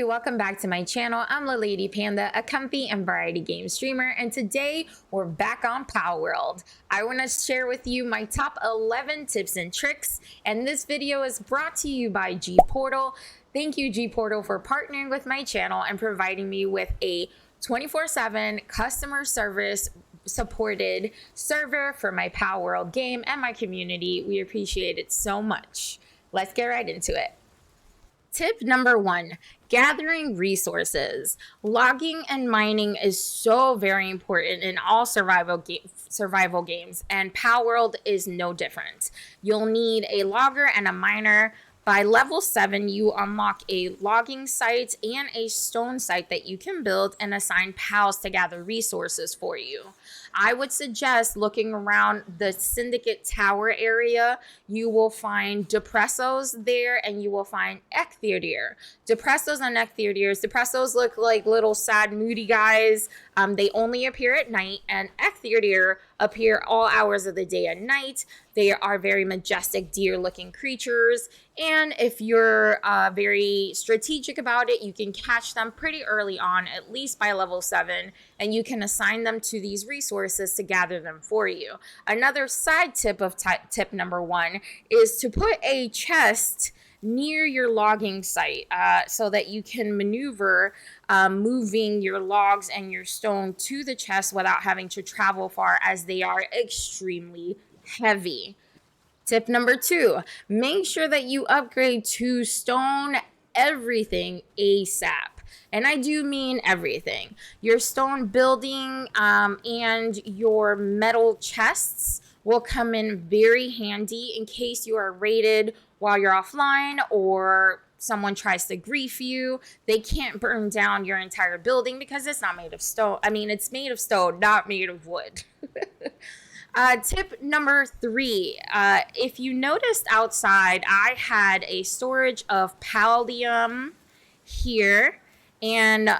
Hey, welcome back to my channel. I'm La Lady Panda, a comfy and variety game streamer, and today we're back on Palworld. I want to share with you my top 11 tips and tricks, and this video is brought to you by G Portal. Thank you, G Portal, for partnering with my channel and providing me with a 24/7 customer service supported server for my Palworld game and my community. We appreciate it so much. Let's get right into it. Tip number 1, gathering resources. Logging and mining is so very important in all survival games, and Palworld is no different. You'll need a logger and a miner. By level 7, you unlock a logging site and a stone site that you can build and assign pals to gather resources for you. I would suggest looking around the Syndicate Tower area. You will find Depressos there, and you will find Ecthiodeer. Depressos and Ecthiodeers. Depressos look like little sad, moody guys. They only appear at night, and Ecthiodeer appear all hours of the day and night. They are very majestic, deer-looking creatures, and if you're very strategic about it, you can catch them pretty early on, at least by level 7, and you can assign them to these resources to gather them for you. Another side tip of tip number 1 is to put a chest near your logging site so that you can maneuver moving your logs and your stone to the chest without having to travel far, as they are extremely heavy. Tip number 2, make sure that you upgrade to stone everything ASAP. And I do mean everything. Your stone building and your metal chests will come in very handy in case you are raided while you're offline or someone tries to grief you. They can't burn down your entire building because it's not made of stone. I mean, it's made of stone, not made of wood. Tip number 3, if you noticed outside, I had a storage of paldium here and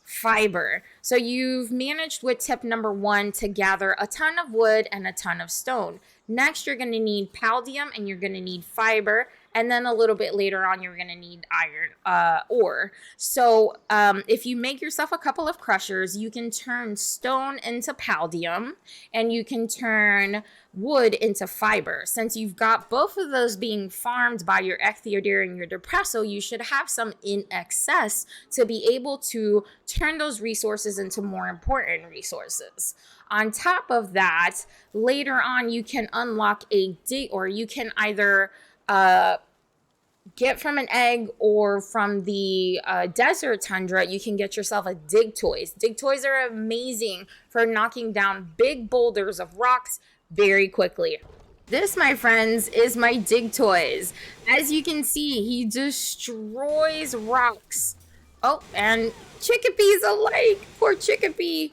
fiber. So you've managed with tip number 1 to gather a ton of wood and a ton of stone. Next, you're going to need paldium and you're going to need fiber. And then a little bit later on, you're going to need iron ore. So if you make yourself a couple of crushers, you can turn stone into paldium and you can turn wood into fiber. Since you've got both of those being farmed by your Ecthiodeer and your Depresso, you should have some in excess to be able to turn those resources into more important resources. On top of that, later on, you can unlock a dig, or you can either get from an egg or from the desert tundra, you can get yourself a dig toys. Dig toys are amazing for knocking down big boulders of rocks very quickly. This, my friends, is my dig toys. As you can see, he destroys rocks. Oh, and chickadees alike. Poor chickadee.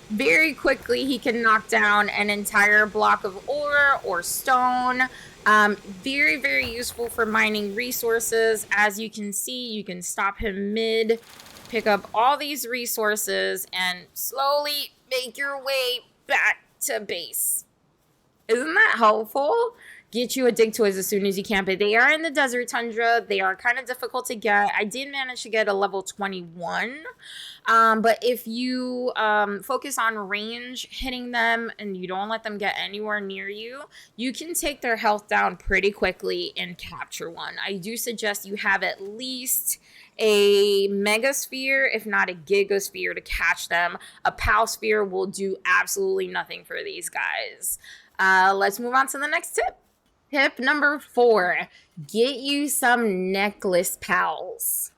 Very quickly, he can knock down an entire block of ore or stone. Very, very useful for mining resources. As you can see, you can stop him mid, pick up all these resources, and slowly make your way back to base. Isn't that helpful? Get you a dig toys as soon as you can, but they are in the desert tundra. They are kind of difficult to get. I did manage to get a level 21, but if you focus on range hitting them and you don't let them get anywhere near you, you can take their health down pretty quickly and capture one. I do suggest you have at least a megasphere, if not a gigasphere, to catch them. A pal sphere will do absolutely nothing for these guys. Let's move on to the next tip. Tip number 4, get you some necklace pals.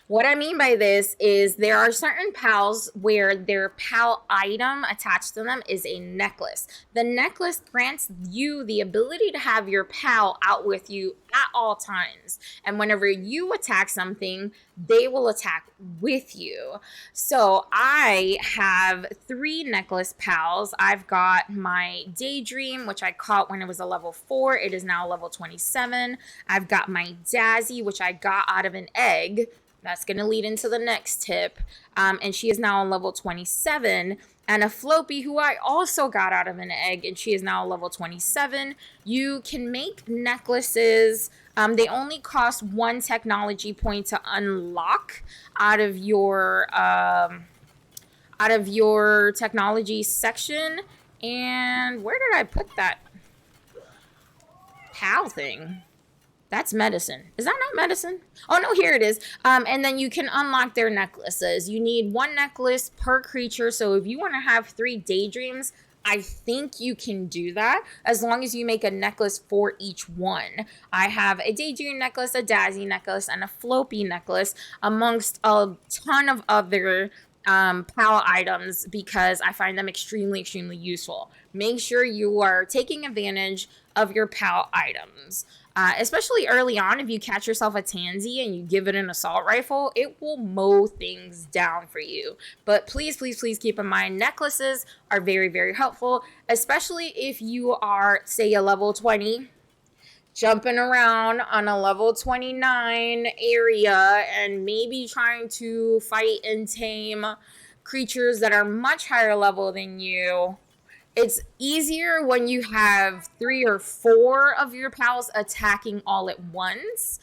What I mean by this is there are certain pals where their pal item attached to them is a necklace. The necklace grants you the ability to have your pal out with you at all times. And whenever you attack something, they will attack with you. So I have 3 necklace pals. I've got my Daydream, which I caught when it was a level 4. It is now level 27. I've got my Dazzy, which I got out of an egg. That's going to lead into the next tip. And she is now on level 27. and a Floppy, who I also got out of an egg, and she is now level 27. You can make necklaces. They only cost 1 technology point to unlock out of your technology section. And where did I put that PAL thing? That's medicine. Is that not medicine? Oh, no, here it is. And then you can unlock their necklaces. You need 1 necklace per creature. So if you want to have 3 daydreams, I think you can do that as long as you make a necklace for each one. I have a daydream necklace, a Dazzy necklace, and a Floppy necklace amongst a ton of other PAL items because I find them extremely, extremely useful. Make sure you are taking advantage of your PAL items. Especially early on, if you catch yourself a Tansy and you give it an assault rifle, it will mow things down for you. But please, please, please keep in mind, necklaces are very, very helpful, especially if you are, say, a level 20, jumping around on a level 29 area and maybe trying to fight and tame creatures that are much higher level than you. It's easier when you have 3 or 4 of your pals attacking all at once.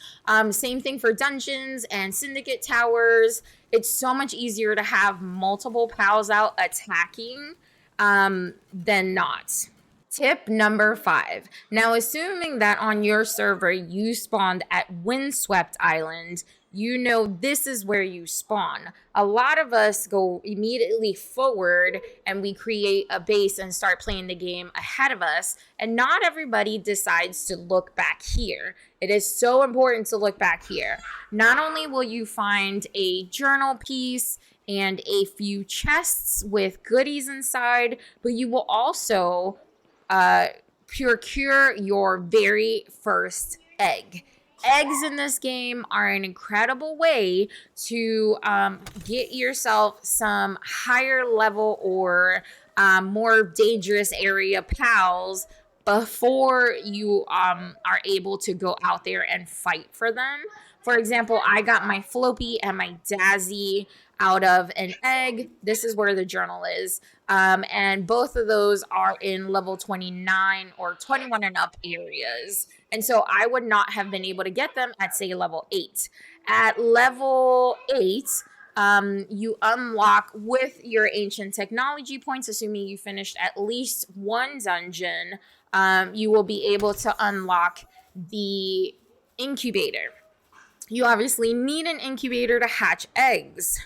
Same thing for dungeons and syndicate towers. It's so much easier to have multiple pals out attacking than not. Tip number 5. Now, assuming that on your server you spawned at Windswept Island, you know this is where you spawn. A lot of us go immediately forward and we create a base and start playing the game ahead of us, and not everybody decides to look back here. It is so important to look back here. Not only will you find a journal piece and a few chests with goodies inside, but you will also procure your very first egg. Eggs in this game are an incredible way to get yourself some higher level or more dangerous area pals before you are able to go out there and fight for them. For example, I got my Floppy and my Dazzy out of an egg. This is where the journal is. And both of those are in level 29 or 21 and up areas. And so I would not have been able to get them at, say, level 8. At level 8, you unlock with your ancient technology points, assuming you finished at least 1 dungeon, you will be able to unlock the incubator. You obviously need an incubator to hatch eggs.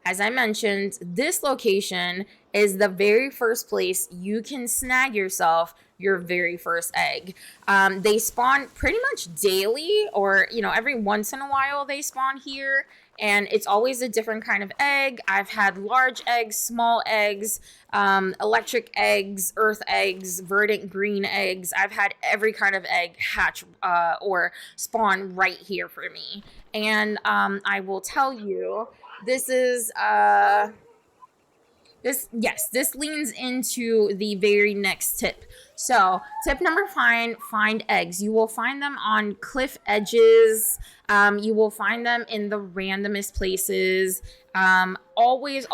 As I mentioned, this location is the very first place you can snag yourself your very first egg. They spawn pretty much daily, or every once in a while they spawn here, and it's always a different kind of egg. I've had large eggs, small eggs, electric eggs, earth eggs, verdant green eggs. I've had every kind of egg hatch or spawn right here for me. And I will tell you, this is this leans into the very next tip. So tip number 5, find eggs. You will find them on cliff edges. You will find them in the randomest places. Always,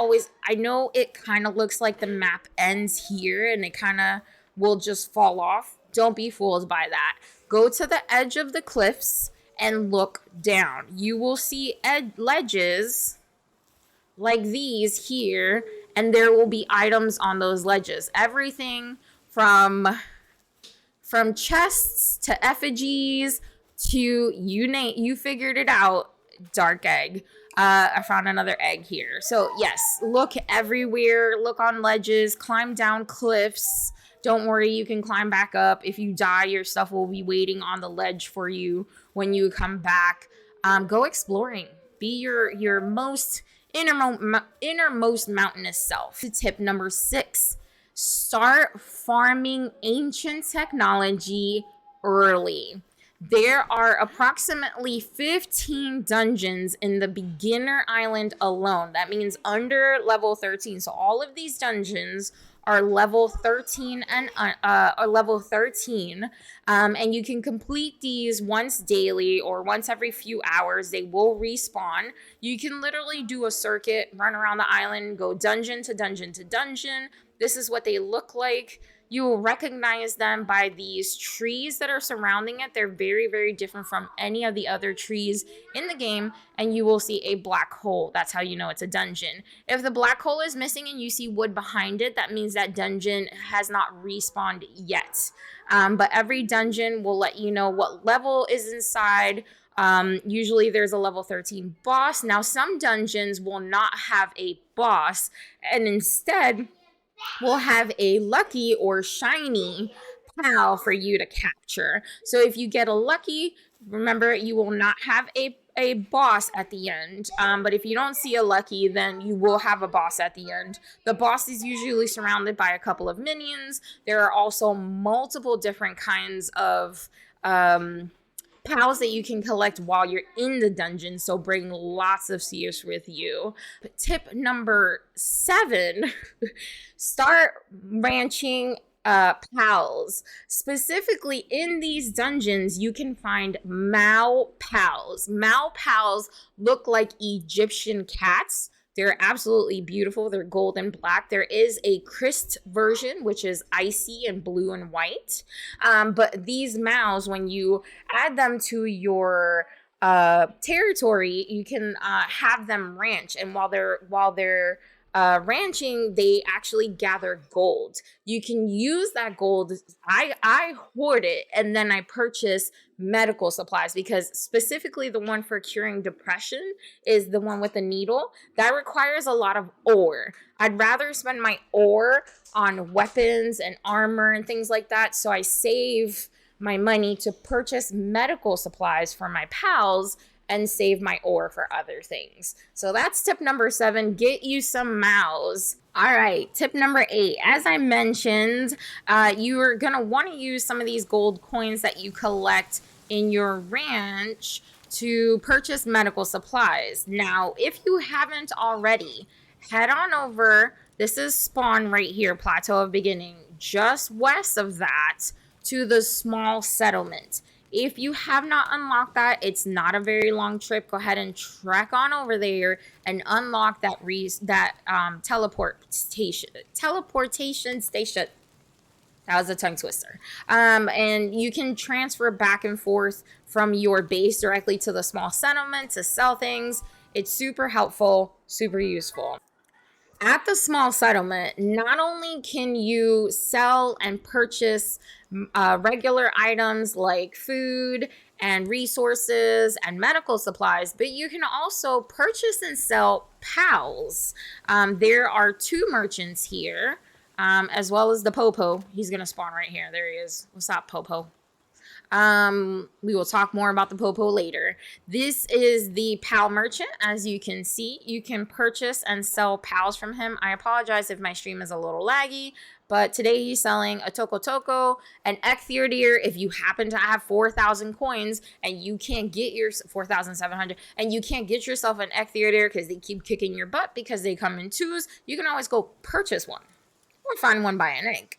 I know it kind of looks like the map ends here and it kind of will just fall off. Don't be fooled by that. Go to the edge of the cliffs and look down. You will see ledges like these here, and there will be items on those ledges. Everything from chests to effigies to you figured it out, dark egg. I found another egg here. So yes, look everywhere, look on ledges, climb down cliffs. Don't worry, you can climb back up. If you die, your stuff will be waiting on the ledge for you when you come back. Go exploring. Be your most innermost mountainous self. Tip number 6, start farming ancient technology early. There are approximately 15 dungeons in the beginner island alone. That means under level 13. So all of these dungeons are level 13 and level 13. And you can complete these once daily or once every few hours. They will respawn. You can literally do a circuit, run around the island, go dungeon to dungeon to dungeon. This is what they look like. You will recognize them by these trees that are surrounding it. They're very, very different from any of the other trees in the game, and you will see a black hole. That's how you know it's a dungeon. If the black hole is missing and you see wood behind it, that means that dungeon has not respawned yet. But every dungeon will let you know what level is inside. Usually there's a level 13 boss. Now, some dungeons will not have a boss, and instead will have a lucky or shiny pal for you to capture. So if you get a lucky, remember, you will not have a boss at the end. But if you don't see a lucky, then you will have a boss at the end. The boss is usually surrounded by a couple of minions. There are also multiple different kinds of pals that you can collect while you're in the dungeon, so bring lots of seers with you. But tip number 7, start ranching pals. Specifically in these dungeons, you can find Mao pals. Mao pals look like Egyptian cats. They're absolutely beautiful. They're gold and black. There is a Christ version, which is icy and blue and white. But these Maos, when you add them to your territory, you can have them ranch. And while they're ranching, they actually gather gold. You can use that gold. I hoard it, and then I purchase medical supplies, because specifically the one for curing depression is the one with the needle. That requires a lot of ore. I'd rather spend my ore on weapons and armor and things like that, so I save my money to purchase medical supplies for my pals and save my ore for other things. So that's tip number 7. Get you some Maos. All right, tip number 8. As I mentioned, you are going to want to use some of these gold coins that you collect in your ranch to purchase medical supplies. Now, if you haven't already, head on over. This is spawn right here, Plateau of Beginning. Just west of that to the small settlement. If you have not unlocked that, it's not a very long trip. Go ahead and trek on over there and unlock that teleportation station. That was a tongue twister. And you can transfer back and forth from your base directly to the small settlement to sell things. It's super helpful, super useful. At the small settlement, not only can you sell and purchase regular items like food and resources and medical supplies, but you can also purchase and sell pals. There are 2 merchants here, as well as the Popo. He's going to spawn right here. There he is. What's up, Popo? We will talk more about the Popo later. This is the pal merchant. As you can see, you can purchase and sell pals from him. I apologize if my stream is a little laggy, but today he's selling a Toko Toko, an Ectheodeer. If you happen to have 4,000 coins and you can't get your 4,700 and you can't get yourself an Ectheodeer because they keep kicking your butt because they come in 2s, you can always go purchase one or find one by an egg.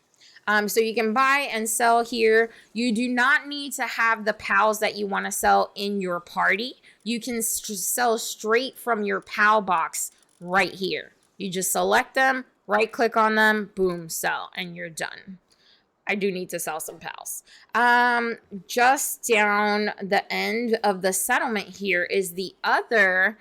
So you can buy and sell here. You do not need to have the pals that you want to sell in your party. You can sell straight from your pal box right here. You just select them, right click on them, boom, sell, and you're done. I do need to sell some pals. Just down the end of the settlement here is the other...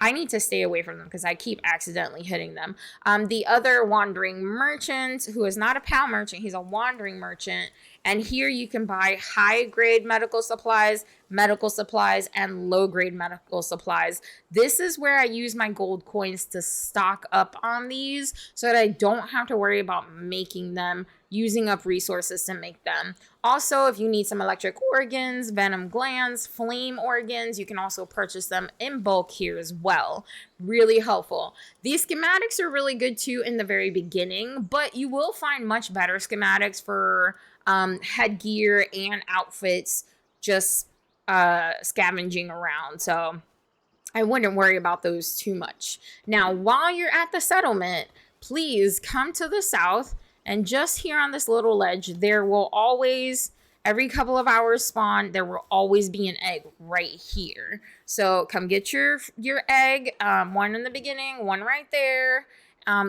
I need to stay away from them because I keep accidentally hitting them. The other wandering merchant, who is not a pal merchant, he's a wandering merchant. And here you can buy high-grade medical supplies, and low-grade medical supplies. This is where I use my gold coins to stock up on these so that I don't have to worry about making them, using up resources to make them. Also, if you need some electric organs, venom glands, flame organs, you can also purchase them in bulk here as well. Really helpful. These schematics are really good too in the very beginning, but you will find much better schematics for headgear and outfits just scavenging around. So I wouldn't worry about those too much. Now, while you're at the settlement, please come to the south, and just here on this little ledge, there will always, every couple of hours spawn, there will always be an egg right here. So come get your egg, one in the beginning, one right there.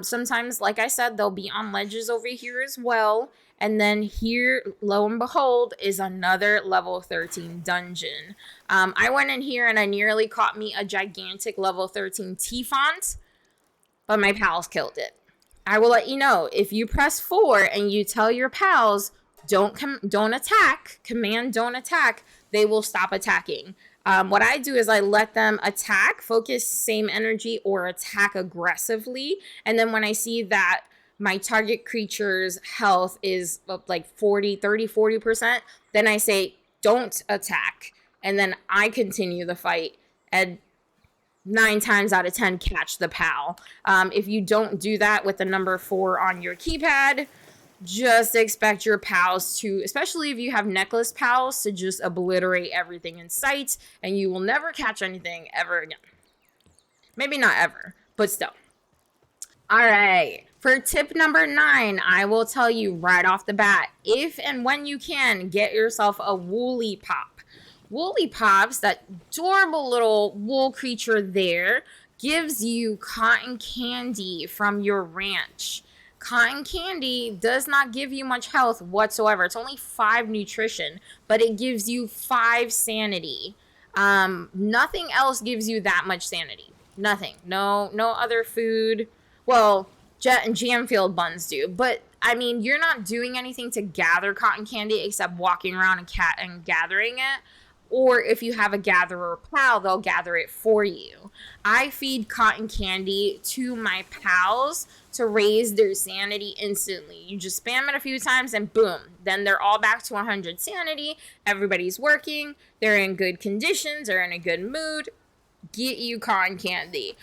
Sometimes, like I said, they'll be on ledges over here as well. And then here, lo and behold, is another level 13 dungeon. I went in here and I nearly caught me a gigantic level 13 T-font, but my pals killed it. I will let you know, if you press 4 and you tell your pals, don't attack, command don't attack, they will stop attacking. What I do is I let them attack, focus same energy, or attack aggressively. And then when I see that my target creature's health is like 40%, then I say, don't attack. And then I continue the fight, and 9 times out of 10 catch the pal. If you don't do that with the number 4 on your keypad, just expect your pals to, especially if you have necklace pals, to just obliterate everything in sight, and you will never catch anything ever again. Maybe not ever, but still. All right. For tip number 9, I will tell you right off the bat, if and when you can, get yourself a woolly pop. Woolly Pops, that adorable little wool creature there, gives you cotton candy from your ranch. Cotton candy does not give you much health whatsoever. It's only 5 nutrition, but it gives you 5 sanity. Nothing else gives you that much sanity. Nothing. No other food. Well, Jet and Jam Field buns do, but I mean, you're not doing anything to gather cotton candy except walking around and gathering it. Or if you have a gatherer pal, they'll gather it for you. I feed cotton candy to my pals to raise their sanity instantly. You just spam it a few times and boom. Then they're all back to 100 sanity. Everybody's working. They're in good conditions. They're in a good mood. Get you cotton candy.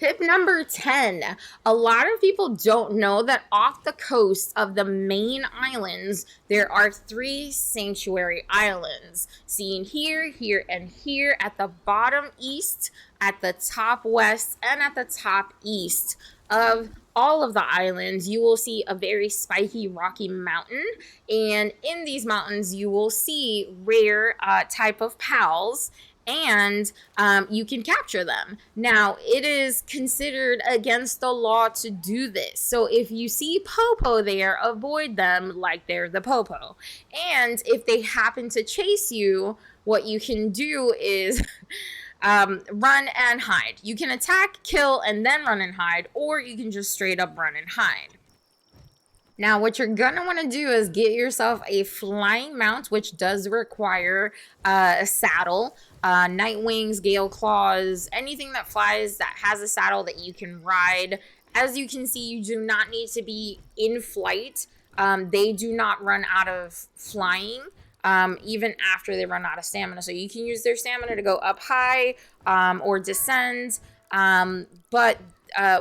Tip number 10. A lot of people don't know that off the coast of the main islands, there are 3 sanctuary islands. Seen here, here, and here at the bottom east, at the top west, and at the top east of all of the islands, you will see a very spiky, rocky mountain. And in these mountains, you will see rare type of pals, and you can capture them. Now, it is considered against the law to do this. So if you see Popo there, avoid them like they're the Popo. And if they happen to chase you, what you can do is run and hide. You can attack, kill, and then run and hide, or you can just straight up run and hide. Now, what you're going to want to do is get yourself a flying mount, which does require a saddle. Night wings, gale claws, anything that flies that has a saddle that you can ride. As you can see, you do not need to be in flight. They do not run out of flying, even after they run out of stamina. So you can use their stamina to go up high or descend. But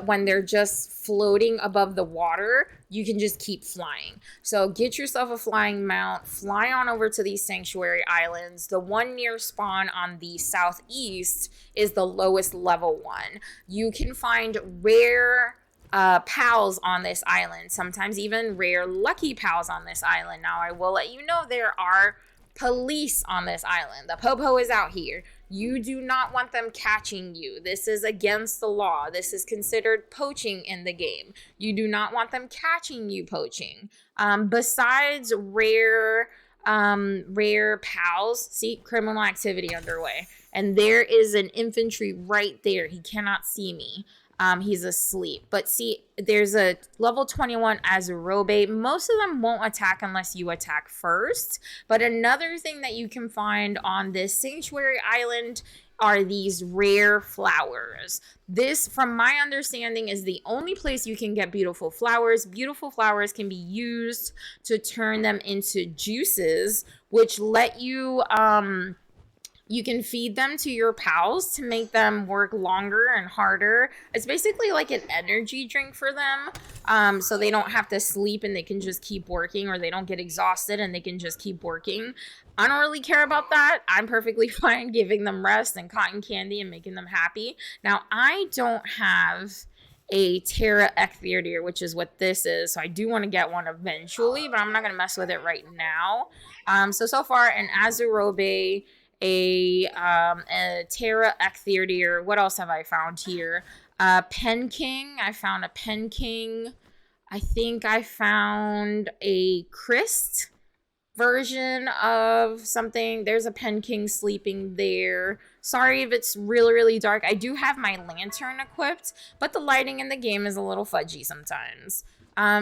when they're just floating above the water, you can just keep flying. So get yourself a flying mount, fly on over to these sanctuary islands. The one near spawn on the southeast is the lowest level one. You can find rare pals on this island, sometimes even rare lucky pals on this island. Now, I will let you know there are police on this island. The Popo is out here. You do not want them catching you. This is against the law. This is considered poaching in the game. You do not want them catching you poaching. Besides rare pals, see, criminal activity underway. And there is an infantry right there. He cannot see me. He's asleep. But see, there's a level 21 Azurobe. Most of them won't attack unless you attack first. But another thing that you can find on this sanctuary island are these rare flowers. This, from my understanding, is the only place you can get beautiful flowers. Beautiful flowers can be used to turn them into juices, which let you... you can feed them to your pals to make them work longer and harder. It's basically like an energy drink for them. So they don't have to sleep and they can just keep working, or they don't get exhausted and they can just keep working. I don't really care about that. I'm perfectly fine giving them rest and cotton candy and making them happy. Now, I don't have a Terra Ectheodeer, which is what this is. So I do want to get one eventually, but I'm not going to mess with it right now. So far, an Azurobe, a Terra Ectheodeer. What else have I found here? Pen King. I found a Pen King. I think I found a Christ version of something. There's a Pen King sleeping there. Sorry if it's really, really dark. I do have my lantern equipped, but the lighting in the game is a little fudgy sometimes.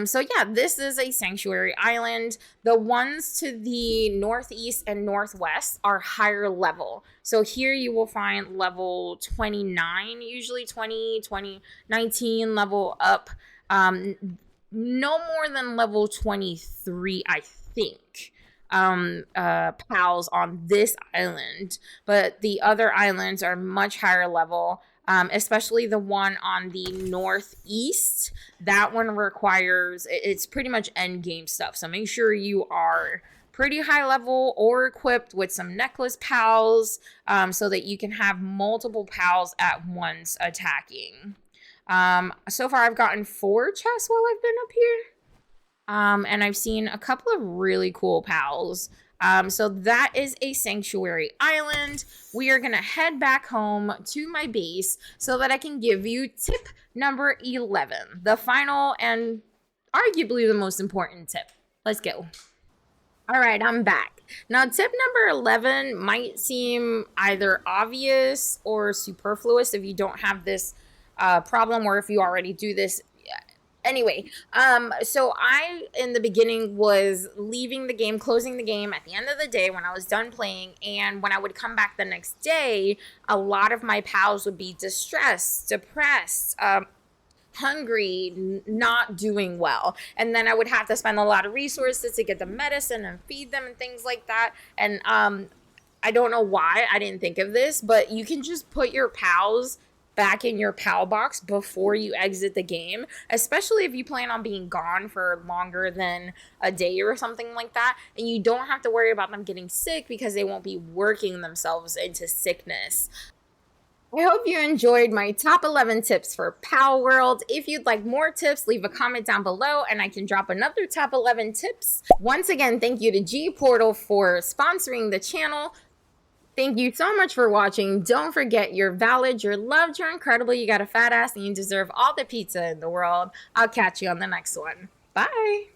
So yeah, this is a sanctuary island. The ones to the northeast and northwest are higher level. So here you will find level 29, usually 20, 19 level up. No more than level 23, I think. Pals on this island, but the other islands are much higher level, especially the one on the northeast. That one requires, it's pretty much end game stuff, so make sure you are pretty high level or equipped with some necklace pals, so that you can have multiple pals at once attacking. So far I've gotten 4 chests while I've been up here. And I've seen a couple of really cool pals. So that is a sanctuary island. We are going to head back home to my base so that I can give you tip number 11, the final and arguably the most important tip. Let's go. All right, I'm back. Now, tip number 11 might seem either obvious or superfluous if you don't have this problem, or if you already do this. Anyway, so I, in the beginning, was leaving the game, closing the game at the end of the day when I was done playing, and when I would come back the next day, a lot of my pals would be distressed, depressed, hungry, not doing well, and then I would have to spend a lot of resources to get them medicine and feed them and things like that, and I don't know why I didn't think of this, but you can just put your pals back in your pal box before you exit the game, especially if you plan on being gone for longer than a day or something like that, and you don't have to worry about them getting sick because they won't be working themselves into sickness. I hope you enjoyed my top 11 tips for Palworld. If you'd like more tips, leave a comment down below and I can drop another top 11 tips. Once again, thank you to G Portal for sponsoring the channel. Thank you so much for watching. Don't forget, you're valid, you're loved, you're incredible, you got a fat ass, and you deserve all the pizza in the world. I'll catch you on the next one. Bye.